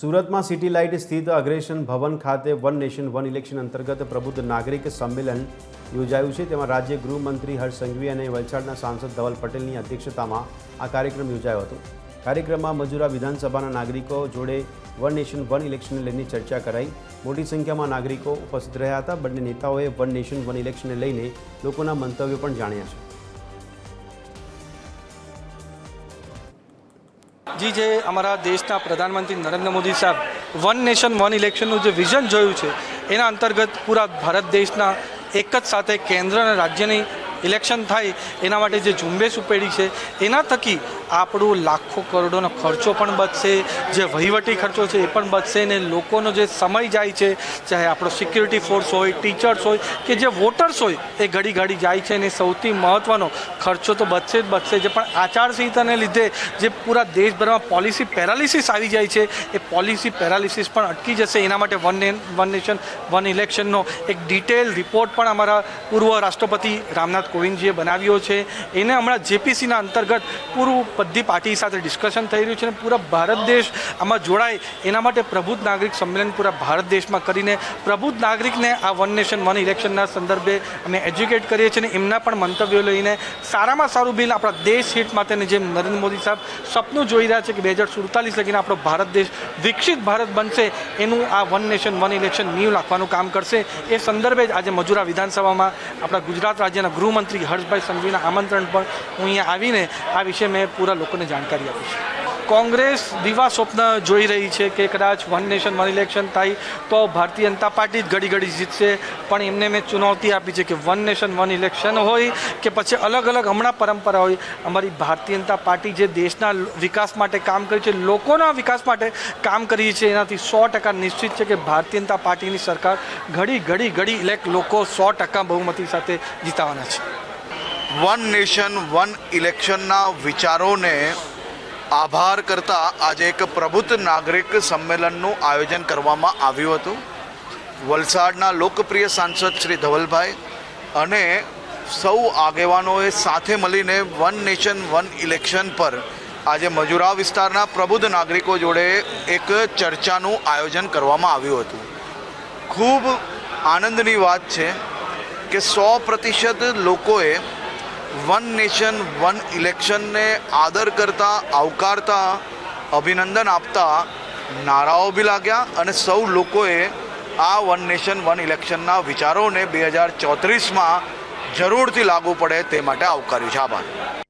સુરતમાં city light સ્થિત અગ્રેસન ભવન ખાતે વન નેશન વન ઇલેક્શન અંતર્ગત પ્રબુદ્ધ નાગરિક સંમેલન યોજાયું છે। તેમાં રાજ્ય ગૃહમંત્રી હર્ષ સંઘવી અને વલસાડના સાંસદ ધવલ પટેલની અધ્યક્ષતામાં આ કાર્યક્રમ યોજાયો હતો। કાર્યક્રમમાં મજૂરા વિધાનસભાના નાગરિકો જોડે વન નેશન વન ઇલેક્શનને લઈને ચર્ચા કરાઈ। મોટી સંખ્યામાં નાગરિકો ઉપસ્થિત રહ્યા હતા। બંને નેતાઓએ વન નેશન વન ઇલેક્શનને લઈને લોકોના મંતવ્યો પણ જાણ્યા છે। जी जे अमरा देशना प्रधानमंत्री नरेंद्र मोदी साहब वन नेशन वन इलेक्शनનું જે વિઝન જોયું છે એના અંતર્ગત પૂરા ભારત દેશના એક જ સાથે કેન્દ્ર અને રાજ્યની ઇલેક્શન થાય એના માટે જે ઝુંબેશ ઉપેડી છે એના થકી આપણું લાખો કરોડોનો ખર્ચો પણ બચશે, જે વહીવટી ખર્ચો છે એ પણ બચશે ને લોકોનો જે સમય જાય છે, ચાહે આપણો સિક્યુરિટી ફોર્સ હોય, ટીચર્સ હોય કે જે વોટર્સ હોય એ ઘડી ઘડી જાય છે ને સૌથી મહત્ત્વનો ખર્ચો તો બચશે જ બચશે। જે પણ આચારસંહિતાને લીધે જે પૂરા દેશભરમાં પોલિસી પેરાલિસિસ આવી જાય છે એ પોલિસી પેરાલિસિસ પણ અટકી જશે। એના માટે વન નેશન વન ઇલેક્શનનો એક ડિટેલ રિપોર્ટ પણ અમારા પૂર્વ રાષ્ટ્રપતિ રામનાથ કોવિંદજીએ બનાવ્યો છે। એને હમણાં જેપીસીના અંતર્ગત પૂરું બધી પાર્ટી સાથે ડિસ્કશન થઈ રહ્યું છે અને પૂરા ભારત દેશ આમાં જોડાય એના માટે પ્રબુદ્ધ નાગરિક સંમેલન પૂરા ભારત દેશમાં કરીને પ્રબુદ્ધ નાગરિકને આ વન નેશન વન ઇલેક્શનના સંદર્ભે અમે એજ્યુકેટ કરીએ છીએ અને એમના પણ મંતવ્યો લઈને સારામાં સારું બિલ આપણા દેશ હિત માટેને જેમ નરેન્દ્ર મોદી સાહેબ સપનું જોઈ રહ્યા છે કે 2047 લગીને આપણો ભારત દેશ વિકસિત ભારત બનશે, એનું આ one nation one election Neev નાખવાનું કામ કરશે। એ સંદર્ભે જ આજે મજૂરા વિધાનસભામાં આપણા ગુજરાત રાજ્યના ગૃહમંત્રી હર્ષભાઈ સંઘવીના આમંત્રણ પર હું અહીંયા આવીને આ વિશે મેં પૂરા લોકોને જાણકારી આપી છે। કોંગ્રેસ દિવા સ્વપ્ન જોઈ રહી છે કે કદાચ વન નેશન વન ઇલેક્શન થાય તો ભારતીય જનતા પાર્ટી જ ઘડી ઘડી જીતશે, પણ એમને મેં ચુનૌતી આપી છે કે વન નેશન વન ઇલેક્શન હોય કે પછી અલગ અલગ હમણાં પરંપરા હોય, અમારી ભારતીય જનતા પાર્ટી જે દેશના વિકાસ માટે કામ કરી છે, લોકોના વિકાસ માટે કામ કરી છે, એનાથી 100% નિશ્ચિત છે કે ભારતીય જનતા પાર્ટીની સરકાર ઘડી લોકો 100% બહુમતી સાથે જીતાવાના છે। વન નેશન વન ઇલેક્શનના વિચારોને આભાર કરતા આજે એક પ્રબુદ્ધ નાગરિક સંમેલનનું આયોજન કરવામાં આવ્યું હતું। વલસાડના લોકપ્રિય સાંસદ શ્રી ધવલભાઈ અને સૌ આગેવાનોએ સાથે મળીને વન નેશન વન ઇલેક્શન પર આજે મજૂરા વિસ્તારના પ્રબુદ્ધ નાગરિકો જોડે એક ચર્ચાનું આયોજન કરવામાં આવ્યું હતું। ખૂબ આનંદની વાત છે કે 100% લોકોએ વન નેશન વન ઇલેક્શનને આદર કરતા, આવકારતા, અભિનંદન આપતા નારાઓ બી લાગ્યા અને સૌ લોકોએ આ વન નેશન વન ઇલેક્શનના વિચારોને 2034માં જરૂરથી લાગુ પડે તે માટે આવકાર્યું છે। આભાર।